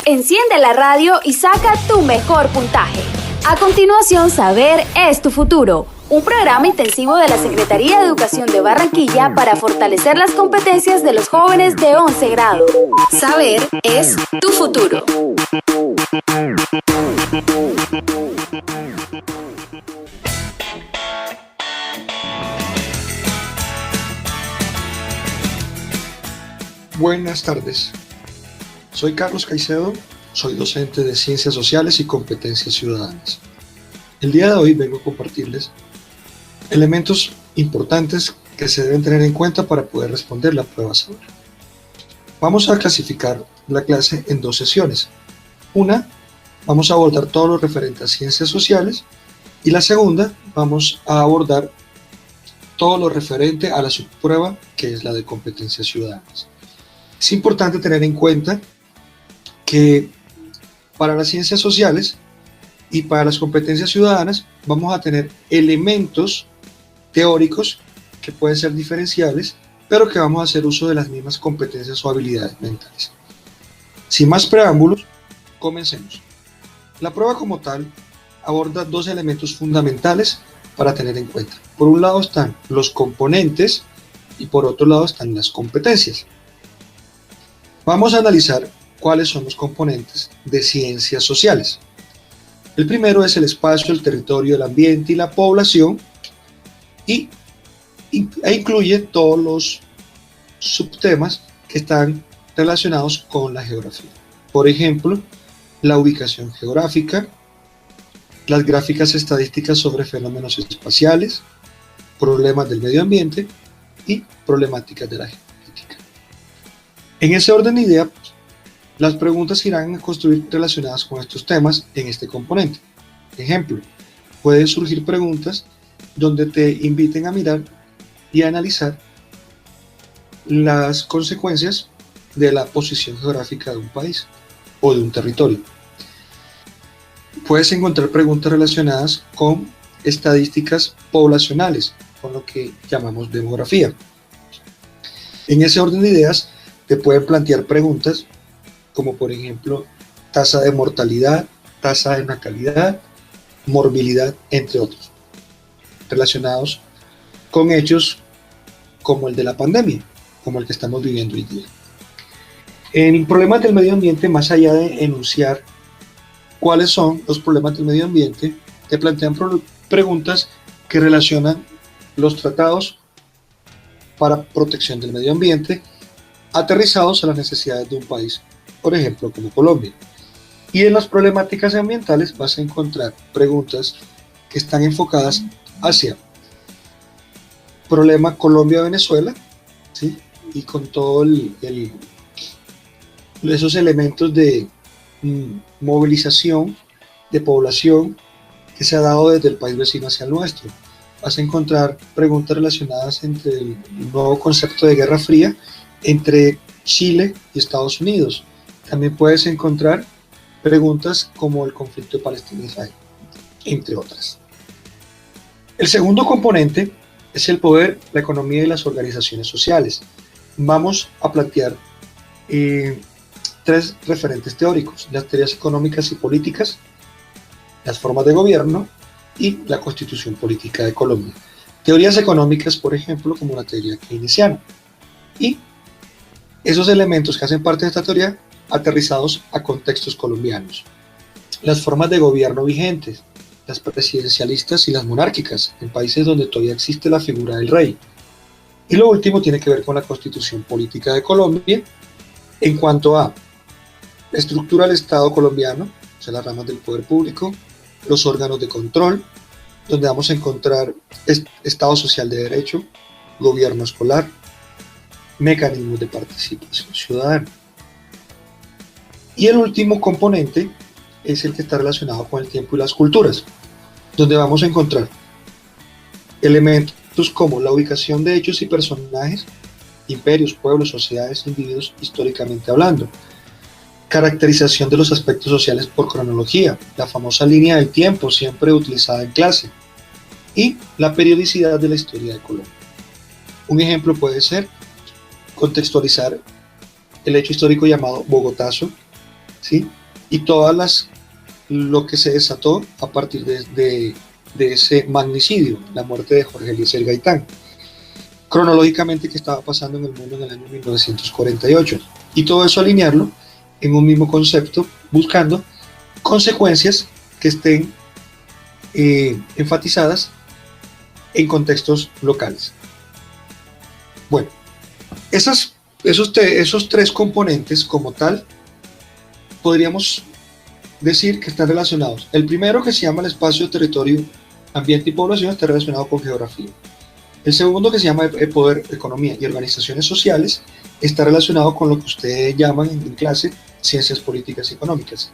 Enciende la radio y saca tu mejor puntaje. A continuación, Saber es tu futuro, un programa intensivo de la Secretaría de Educación de Barranquilla para fortalecer las competencias de los jóvenes de 11 grado. Saber es tu futuro. Buenas tardes. Soy Carlos Caicedo, soy docente de Ciencias Sociales y Competencias Ciudadanas. El día de hoy vengo a compartirles elementos importantes que se deben tener en cuenta para poder responder la prueba Saber. Vamos a clasificar la clase en dos sesiones. Una, vamos a abordar todo lo referente a Ciencias Sociales, y la segunda, vamos a abordar todo lo referente a la subprueba, que es la de Competencias Ciudadanas. Es importante tener en cuenta que para las ciencias sociales y para las competencias ciudadanas vamos a tener elementos teóricos que pueden ser diferenciables, pero que vamos a hacer uso de las mismas competencias o habilidades mentales. Sin más preámbulos, comencemos. La prueba como tal aborda dos elementos fundamentales para tener en cuenta. Por un lado están los componentes y por otro lado están las competencias. Vamos a analizar cuáles son los componentes de ciencias sociales. El primero es el espacio, el territorio, el ambiente y la población, e incluye todos los subtemas que están relacionados con la geografía. Por ejemplo, la ubicación geográfica, las gráficas estadísticas sobre fenómenos espaciales, problemas del medio ambiente y problemáticas de la genética. En ese orden de idea, las preguntas irán a construir relacionadas con estos temas en este componente. Ejemplo, pueden surgir preguntas donde te inviten a mirar y a analizar las consecuencias de la posición geográfica de un país o de un territorio. Puedes encontrar preguntas relacionadas con estadísticas poblacionales, con lo que llamamos demografía. En ese orden de ideas, te pueden plantear preguntas como por ejemplo tasa de mortalidad, tasa de natalidad, morbilidad, entre otros, relacionados con hechos como el de la pandemia, como el que estamos viviendo hoy día. En problemas del medio ambiente, más allá de enunciar cuáles son los problemas del medio ambiente, te plantean preguntas que relacionan los tratados para protección del medio ambiente aterrizados a las necesidades de un país, por ejemplo, como Colombia. Y en las problemáticas ambientales vas a encontrar preguntas que están enfocadas hacia problema Colombia-Venezuela, ¿sí? Y con todos esos elementos de movilización de población que se ha dado desde el país vecino hacia el nuestro. Vas a encontrar preguntas relacionadas entre el nuevo concepto de Guerra Fría entre Chile y Estados Unidos. También puedes encontrar preguntas como el conflicto de Palestina e Israel, entre otras. El segundo componente es el poder, la economía y las organizaciones sociales. Vamos a plantear tres referentes teóricos: las teorías económicas y políticas, las formas de gobierno y la constitución política de Colombia. Teorías económicas, por ejemplo, como la teoría keynesiana, y esos elementos que hacen parte de esta teoría aterrizados a contextos colombianos. Las formas de gobierno vigentes, las presidencialistas y las monárquicas, en países donde todavía existe la figura del rey. Y lo último tiene que ver con la constitución política de Colombia, en cuanto a la estructura del Estado colombiano, o sea, las ramas del poder público, los órganos de control, donde vamos a encontrar Estado social de derecho, gobierno escolar, mecanismos de participación ciudadana. Y el último componente es el que está relacionado con el tiempo y las culturas, donde vamos a encontrar elementos como la ubicación de hechos y personajes, imperios, pueblos, sociedades, individuos históricamente hablando, caracterización de los aspectos sociales por cronología, la famosa línea del tiempo siempre utilizada en clase, y la periodicidad de la historia de Colombia. Un ejemplo puede ser contextualizar el hecho histórico llamado Bogotazo, ¿sí? y lo que se desató a partir de ese magnicidio, la muerte de Jorge Eliezer Gaitán, cronológicamente que estaba pasando en el mundo en el año 1948, y todo eso alinearlo en un mismo concepto, buscando consecuencias que estén enfatizadas en contextos locales. Bueno, esos tres componentes como tal, podríamos decir que están relacionados. El primero, que se llama el espacio, territorio, ambiente y población, está relacionado con geografía. El segundo, que se llama el poder, economía y organizaciones sociales, está relacionado con lo que ustedes llaman en clase ciencias políticas y económicas.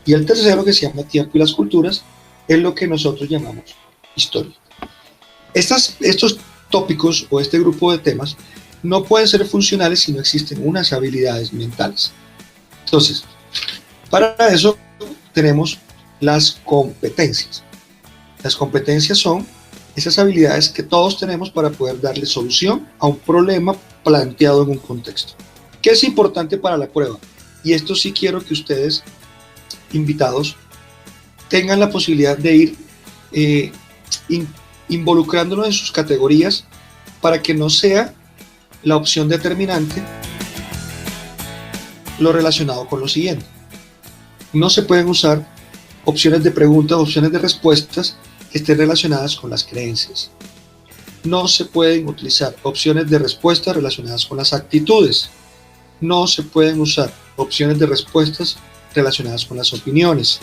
Y el tercero, que se llama tiempo y las culturas, es lo que nosotros llamamos historia. Estos tópicos o este grupo de temas no pueden ser funcionales si no existen unas habilidades mentales. Entonces, para eso tenemos las competencias. Las competencias son esas habilidades que todos tenemos para poder darle solución a un problema planteado en un contexto. ¿Qué es importante para la prueba? Y esto sí quiero que ustedes, invitados, tengan la posibilidad de ir involucrándonos en sus categorías para que no sea la opción determinante lo relacionado con lo siguiente. No se pueden usar opciones de preguntas o opciones de respuestas que estén relacionadas con las creencias. No se pueden utilizar opciones de respuesta relacionadas con las actitudes. No se pueden usar opciones de respuestas relacionadas con las opiniones.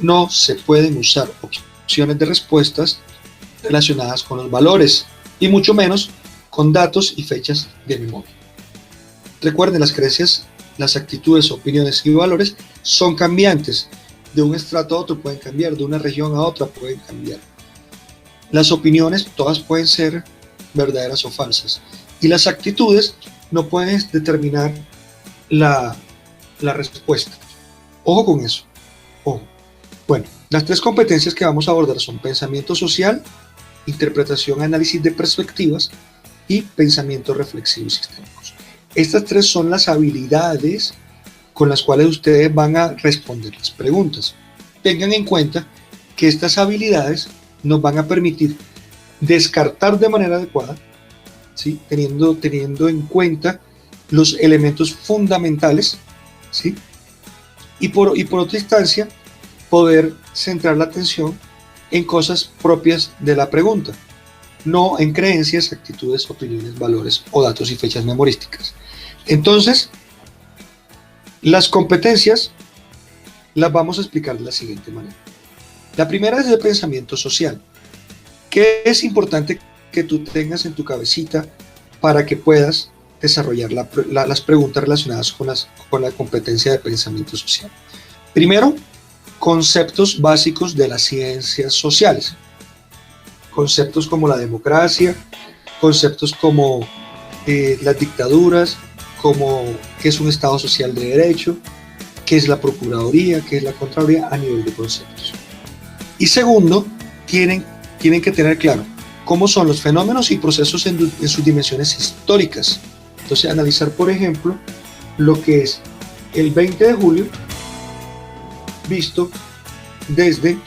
No se pueden usar opciones de respuestas relacionadas con los valores, y mucho menos con datos y fechas de memoria. Recuerden, las creencias, las actitudes, opiniones y valores son cambiantes. De un estrato a otro pueden cambiar, de una región a otra pueden cambiar. Las opiniones todas pueden ser verdaderas o falsas, y las actitudes no pueden determinar la respuesta. Ojo con eso, ojo. Bueno, las tres competencias que vamos a abordar son pensamiento social, interpretación, análisis de perspectivas y pensamiento reflexivo y sistémicos. Estas tres son las habilidades con las cuales ustedes van a responder las preguntas. Tengan en cuenta que estas habilidades nos van a permitir descartar de manera adecuada, ¿sí? teniendo en cuenta los elementos fundamentales, ¿sí? y por otra instancia, poder centrar la atención en cosas propias de la pregunta, no en creencias, actitudes, opiniones, valores o datos y fechas memorísticas. Entonces, las competencias las vamos a explicar de la siguiente manera. La primera es el pensamiento social. ¿Qué es importante que tú tengas en tu cabecita para que puedas desarrollar las preguntas relacionadas con la competencia de pensamiento social? Primero, conceptos básicos de las ciencias sociales. Conceptos como la democracia, conceptos como las dictaduras, como qué es un Estado social de derecho, qué es la Procuraduría, qué es la Contraloría, a nivel de conceptos. Y segundo, tienen que tener claro cómo son los fenómenos y procesos en sus dimensiones históricas. Entonces, analizar, por ejemplo, lo que es el 20 de julio, visto desde,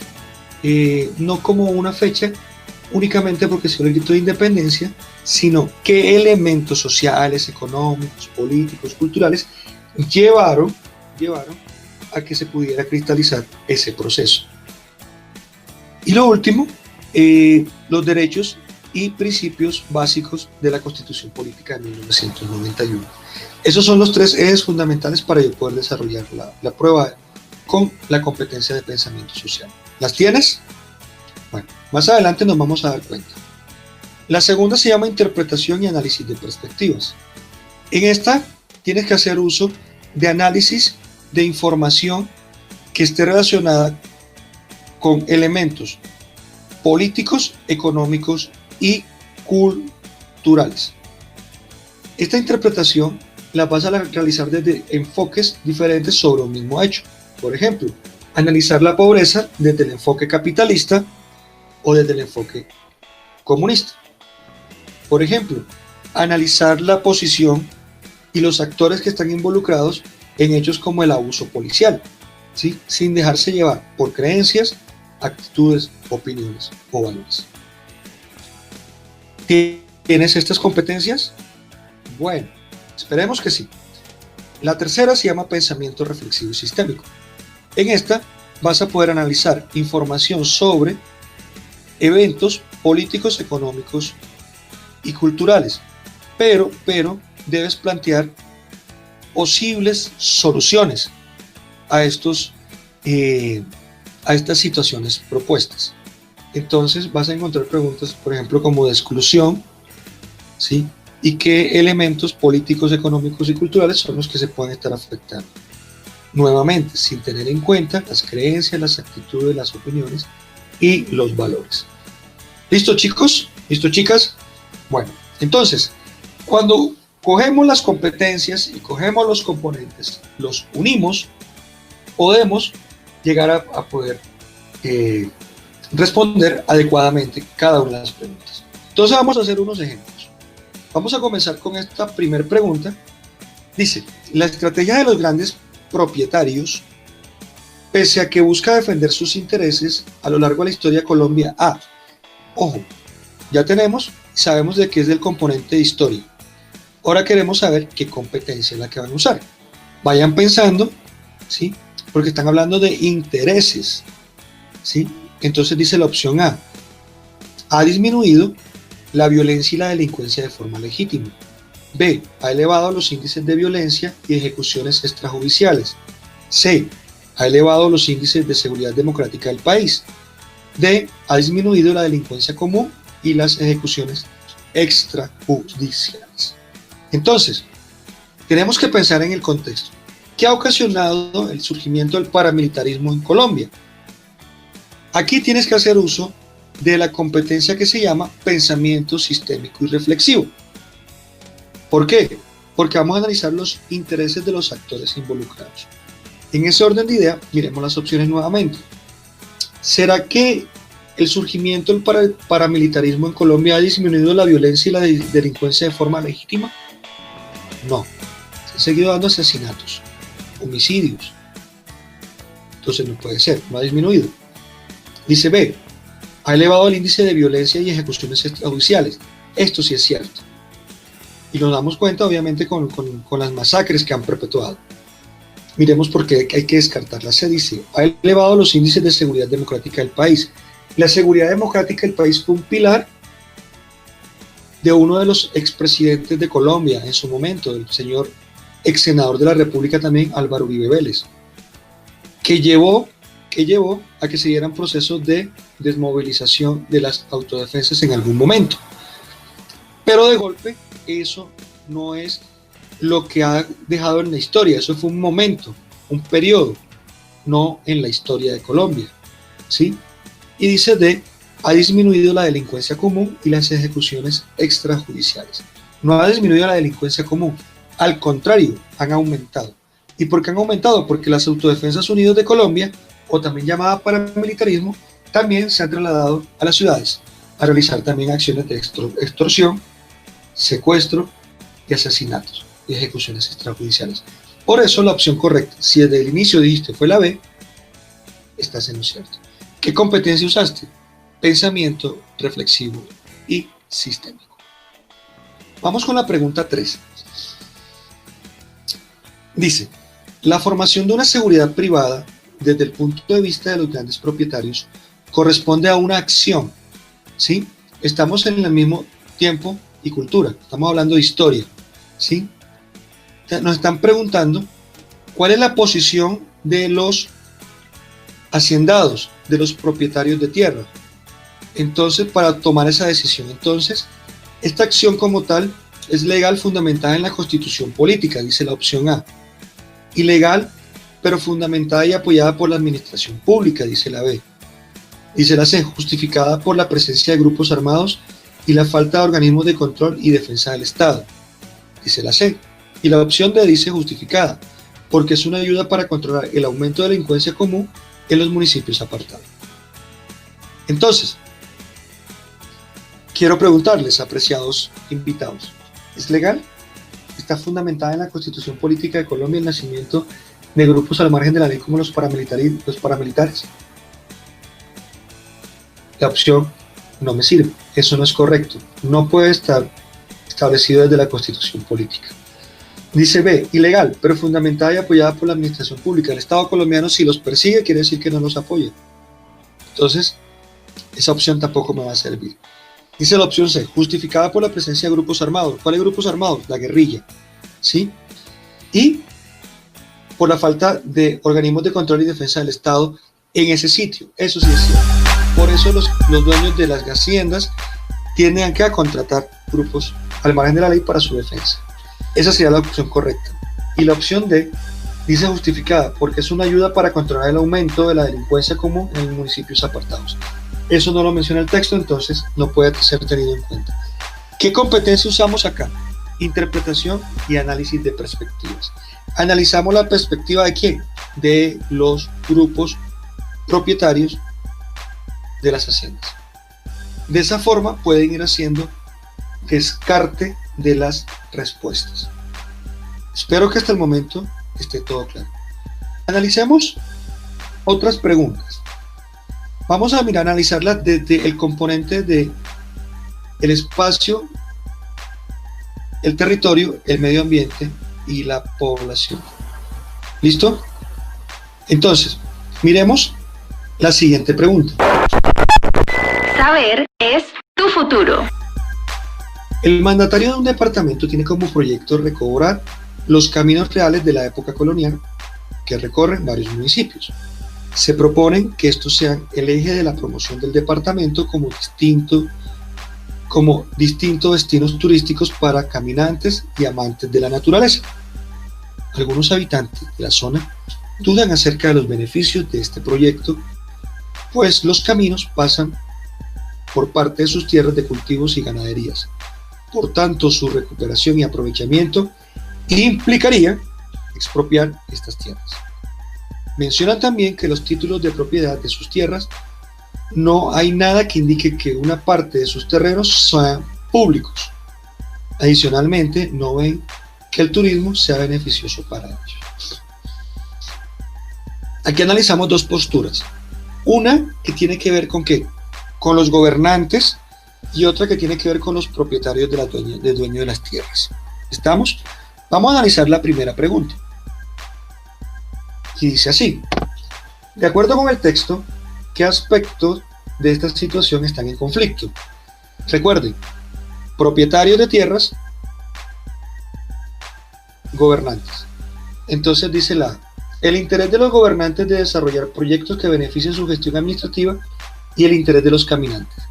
no como una fecha únicamente porque se el grito de independencia, sino qué elementos sociales, económicos, políticos, culturales llevaron a que se pudiera cristalizar ese proceso. Y lo último, los derechos y principios básicos de la Constitución Política de 1991. Esos son los tres ejes fundamentales para yo poder desarrollar la prueba con la competencia de pensamiento social. ¿Las tienes? Bueno, más adelante nos vamos a dar cuenta. La segunda se llama interpretación y análisis de perspectivas. En esta tienes que hacer uso de análisis de información que esté relacionada con elementos políticos, económicos y culturales. Esta interpretación la vas a realizar desde enfoques diferentes sobre un mismo hecho. Por ejemplo, analizar la pobreza desde el enfoque capitalista o desde el enfoque comunista. Por ejemplo, analizar la posición y los actores que están involucrados en hechos como el abuso policial. ¿sí? Sin dejarse llevar por creencias, actitudes, opiniones o valores. ¿Tienes estas competencias? Bueno, esperemos que sí. La tercera se llama pensamiento reflexivo y sistémico. En esta vas a poder analizar información sobre eventos políticos, económicos y culturales, pero debes plantear posibles soluciones a estas situaciones propuestas. Entonces vas a encontrar preguntas, por ejemplo, como de exclusión, ¿sí? Y qué elementos políticos, económicos y culturales son los que se pueden estar afectando. Nuevamente, sin tener en cuenta las creencias, las actitudes, las opiniones y los valores. ¿Listo, chicos? ¿Listo, chicas? Bueno, entonces, cuando cogemos las competencias y cogemos los componentes, los unimos, podemos llegar a poder responder adecuadamente cada una de las preguntas. Entonces vamos a hacer unos ejemplos. Vamos a comenzar con esta primera pregunta. Dice, la estrategia de los grandes propietarios, pese a que busca defender sus intereses a lo largo de la historia de Colombia, ojo, ya sabemos de qué es el componente de historia. Ahora queremos saber qué competencia es la que van a usar. Vayan pensando, ¿sí? Porque están hablando de intereses, ¿sí? Entonces dice la opción A, ha disminuido la violencia y la delincuencia de forma legítima. B, ha elevado los índices de violencia y ejecuciones extrajudiciales. C, ha elevado los índices de seguridad democrática del país. D, ha disminuido la delincuencia común y las ejecuciones extrajudiciales. Entonces, tenemos que pensar en el contexto. ¿Qué ha ocasionado el surgimiento del paramilitarismo en Colombia? Aquí tienes que hacer uso de la competencia que se llama pensamiento sistémico y reflexivo. ¿Por qué? Porque vamos a analizar los intereses de los actores involucrados. En ese orden de idea, miremos las opciones nuevamente. ¿Será que el surgimiento del paramilitarismo en Colombia ha disminuido la violencia y la delincuencia de forma legítima? No. Se han seguido dando asesinatos, homicidios. Entonces no puede ser, no ha disminuido. Dice B, ha elevado el índice de violencia y ejecuciones extrajudiciales. Esto sí es cierto. Y nos damos cuenta, obviamente, con las masacres que han perpetuado. Miremos por qué hay que descartarla. Se dice, ha elevado los índices de seguridad democrática del país. La seguridad democrática del país fue un pilar de uno de los expresidentes de Colombia en su momento, el señor ex senador de la República también, Álvaro Uribe Vélez, que llevó a que se dieran procesos de desmovilización de las autodefensas en algún momento. Pero de golpe, eso no es lo que ha dejado en la historia, eso fue un momento, un periodo, no en la historia de Colombia, ¿sí? Y dice D, ha disminuido la delincuencia común y las ejecuciones extrajudiciales. No ha disminuido la delincuencia común, al contrario, han aumentado. ¿Y por qué han aumentado? Porque las Autodefensas Unidas de Colombia, o también llamada paramilitarismo, también se han trasladado a las ciudades a realizar también acciones de extorsión, secuestro y asesinatos y ejecuciones extrajudiciales. Por eso la opción correcta, si desde el inicio dijiste fue la B, estás en lo cierto. ¿Qué competencia usaste? Pensamiento reflexivo y sistémico. Vamos con la pregunta 3. Dice, la formación de una seguridad privada desde el punto de vista de los grandes propietarios corresponde a una acción, ¿sí? Estamos en el mismo tiempo y cultura, estamos hablando de historia, ¿sí? Nos están preguntando cuál es la posición de los haciendados, de los propietarios de tierra. Entonces, para tomar esa decisión, entonces, esta acción como tal es legal fundamentada en la Constitución política, dice la opción A. Ilegal, pero fundamentada y apoyada por la administración pública, dice la B. Dice la C, justificada por la presencia de grupos armados y la falta de organismos de control y defensa del Estado, dice la C. Y la opción D dice justificada, porque es una ayuda para controlar el aumento de la delincuencia común en los municipios apartados. Entonces, quiero preguntarles, apreciados invitados, ¿es legal? ¿Está fundamentada en la Constitución Política de Colombia el nacimiento de grupos al margen de la ley como los paramilitares. La opción no me sirve, eso no es correcto, no puede estar establecido desde la Constitución política. Dice B, ilegal, pero fundamentada y apoyada por la administración pública. El Estado colombiano, si los persigue, quiere decir que no los apoya. Entonces, esa opción tampoco me va a servir. Dice la opción C, justificada por la presencia de grupos armados. ¿Cuáles grupos armados? La guerrilla, ¿sí? Y por la falta de organismos de control y defensa del Estado en ese sitio. Eso sí es cierto. Por eso los dueños de las haciendas tienden a contratar grupos al margen de la ley para su defensa. Esa sería la opción correcta. Y la opción D dice justificada porque es una ayuda para controlar el aumento de la delincuencia común en municipios apartados. Eso no lo menciona el texto, entonces no puede ser tenido en cuenta. ¿Qué competencia usamos acá? Interpretación y análisis de perspectivas. Analizamos la perspectiva de quién? De los grupos propietarios de las haciendas. De esa forma pueden ir haciendo descarte de las respuestas. Espero que hasta el momento esté todo claro. Analicemos otras preguntas. Vamos a analizarlas desde el componente de el espacio, el territorio, el medio ambiente y la población. ¿Listo? Entonces, miremos la siguiente pregunta. Saber es tu futuro. El mandatario de un departamento tiene como proyecto recobrar los caminos reales de la época colonial que recorren varios municipios. Se proponen que estos sean el eje de la promoción del departamento como distintos destinos turísticos para caminantes y amantes de la naturaleza. Algunos habitantes de la zona dudan acerca de los beneficios de este proyecto, pues los caminos pasan por parte de sus tierras de cultivos y ganaderías. Por tanto, su recuperación y aprovechamiento implicaría expropiar estas tierras. Mencionan también que los títulos de propiedad de sus tierras no hay nada que indique que una parte de sus terrenos sean públicos. Adicionalmente, no ven que el turismo sea beneficioso para ellos. Aquí analizamos dos posturas. Una que tiene que ver con ¿qué? Con los gobernantes y otra que tiene que ver con los propietarios de dueño de las tierras. ¿Estamos? Vamos a analizar la primera pregunta. Y dice así: de acuerdo con el texto, ¿qué aspectos de esta situación están en conflicto? Recuerden, propietarios de tierras, gobernantes. Entonces dice el interés de los gobernantes de desarrollar proyectos que beneficien su gestión administrativa y el interés de los caminantes.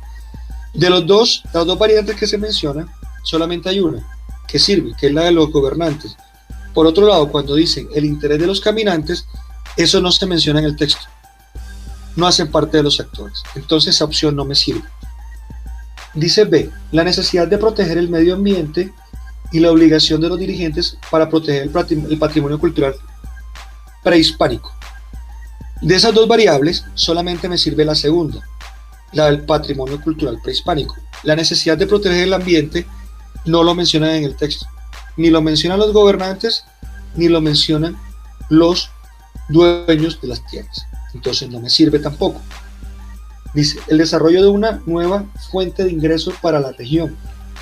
De las dos variantes que se mencionan, solamente hay una que sirve, que es la de los gobernantes. Por otro lado, cuando dicen el interés de los caminantes, eso no se menciona en el texto. No hacen parte de los actores. Entonces esa opción no me sirve. Dice B, la necesidad de proteger el medio ambiente y la obligación de los dirigentes para proteger el patrimonio cultural prehispánico. De esas dos variables, solamente me sirve la segunda, la del patrimonio cultural prehispánico. La necesidad de proteger el ambiente no lo mencionan en el texto. Ni lo mencionan los gobernantes, ni lo mencionan los dueños de las tierras. Entonces no me sirve tampoco. Dice, el desarrollo de una nueva fuente de ingresos para la región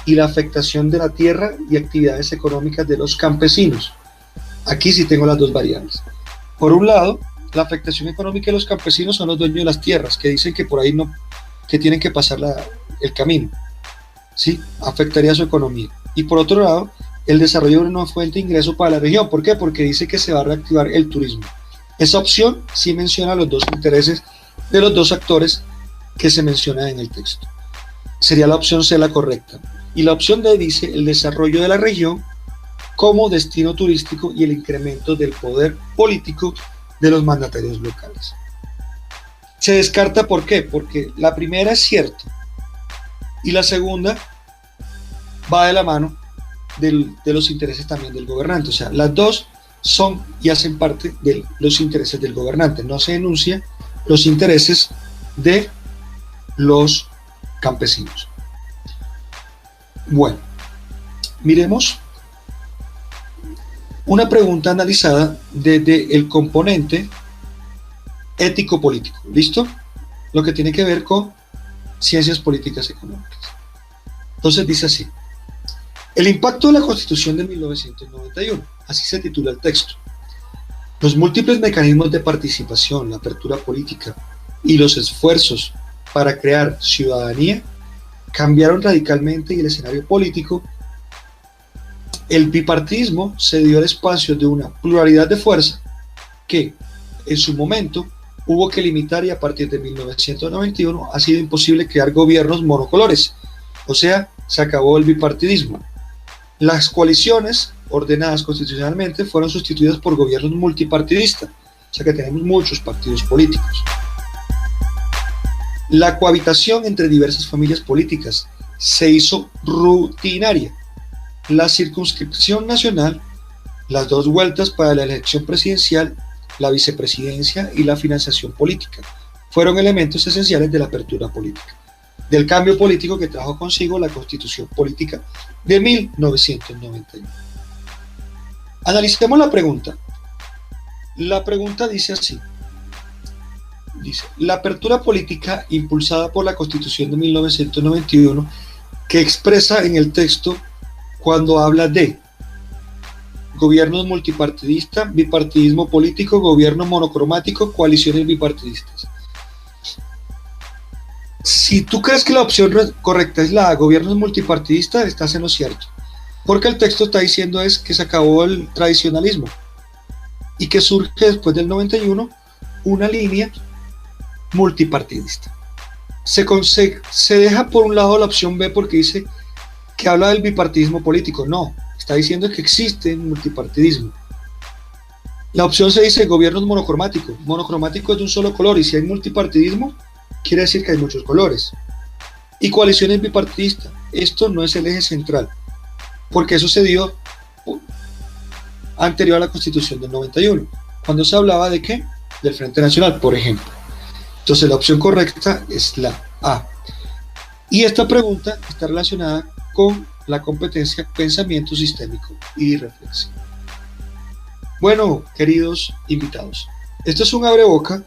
y la afectación de la tierra y actividades económicas de los campesinos. Aquí sí tengo las dos variables. Por un lado, la afectación económica de los campesinos son los dueños de las tierras, que dicen que por ahí no, que tienen que pasar el camino. ¿Sí? Afectaría su economía. Y por otro lado, el desarrollo de una nueva fuente de ingreso para la región. ¿Por qué? Porque dice que se va a reactivar el turismo. Esa opción sí menciona los dos intereses de los dos actores que se mencionan en el texto. Sería la opción C la correcta. Y la opción D dice el desarrollo de la región como destino turístico y el incremento del poder político de los mandatarios locales. Se descarta, ¿por qué? Porque la primera es cierta y la segunda va de la mano de los intereses también del gobernante. O sea, las dos son y hacen parte de los intereses del gobernante. No se denuncia los intereses de los campesinos. Bueno, miremos una pregunta analizada desde el componente ético-político. ¿Listo? Lo que tiene que ver con ciencias políticas económicas. Entonces dice así: el impacto de la Constitución de 1991, así se titula el texto. Los múltiples mecanismos de participación, la apertura política y los esfuerzos para crear ciudadanía cambiaron radicalmente el escenario político. El bipartidismo se dio el espacio de una pluralidad de fuerza que, en su momento, hubo que limitar, y a partir de 1991 ha sido imposible crear gobiernos monocolores, o sea, se acabó el bipartidismo. Las coaliciones ordenadas constitucionalmente fueron sustituidas por gobiernos multipartidistas, o sea que tenemos muchos partidos políticos. La cohabitación entre diversas familias políticas se hizo rutinaria. La circunscripción nacional, las dos vueltas para la elección presidencial, la vicepresidencia y la financiación política fueron elementos esenciales de la apertura política, del cambio político que trajo consigo la Constitución Política de 1991. Analicemos la pregunta. La pregunta dice así. Dice: la apertura política impulsada por la Constitución de 1991, que expresa en el texto cuando habla de gobiernos multipartidistas, bipartidismo político, gobierno monocromático, coaliciones bipartidistas. Si tú crees que la opción correcta es la gobiernos multipartidistas, estás en lo cierto, porque el texto está diciendo es que se acabó el tradicionalismo y que surge después del 91 una línea multipartidista. Se deja por un lado la opción B porque dice que habla del bipartidismo político. No, está diciendo que existe un multipartidismo. La opción C dice gobiernos monocromáticos. Monocromático es de un solo color, y si hay multipartidismo, quiere decir que hay muchos colores. Y coaliciones bipartidistas. Esto no es el eje central, porque eso se dio anterior a la Constitución del 91, cuando se hablaba de ¿qué? Del Frente Nacional, por ejemplo. Entonces la opción correcta es la A. Y esta pregunta está relacionada con la competencia pensamiento sistémico y reflexivo. Bueno, queridos invitados, esto es un abreboca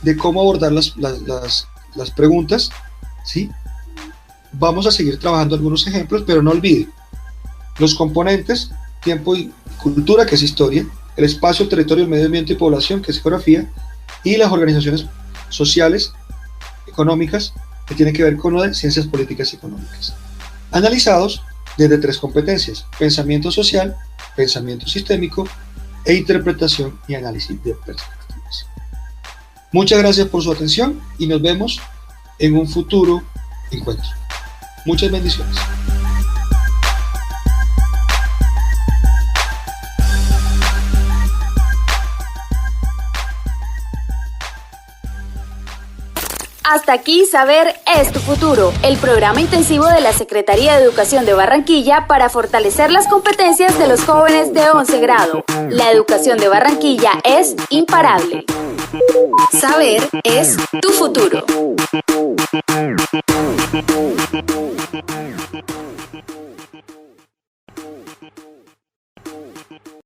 de cómo abordar las preguntas, ¿sí? Vamos a seguir trabajando algunos ejemplos, pero no olviden los componentes: tiempo y cultura, que es historia; el espacio, territorio, el medio ambiente y población, que es geografía; y las organizaciones sociales, económicas, que tienen que ver con lo de ciencias políticas y económicas, analizados desde tres competencias: pensamiento social, pensamiento sistémico e interpretación y análisis de perspectivas. Muchas gracias por su atención y nos vemos en un futuro encuentro. Muchas bendiciones. Hasta aquí Saber es tu futuro, el programa intensivo de la Secretaría de Educación de Barranquilla para fortalecer las competencias de los jóvenes de 11 grado. La educación de Barranquilla es imparable. Saber es tu futuro.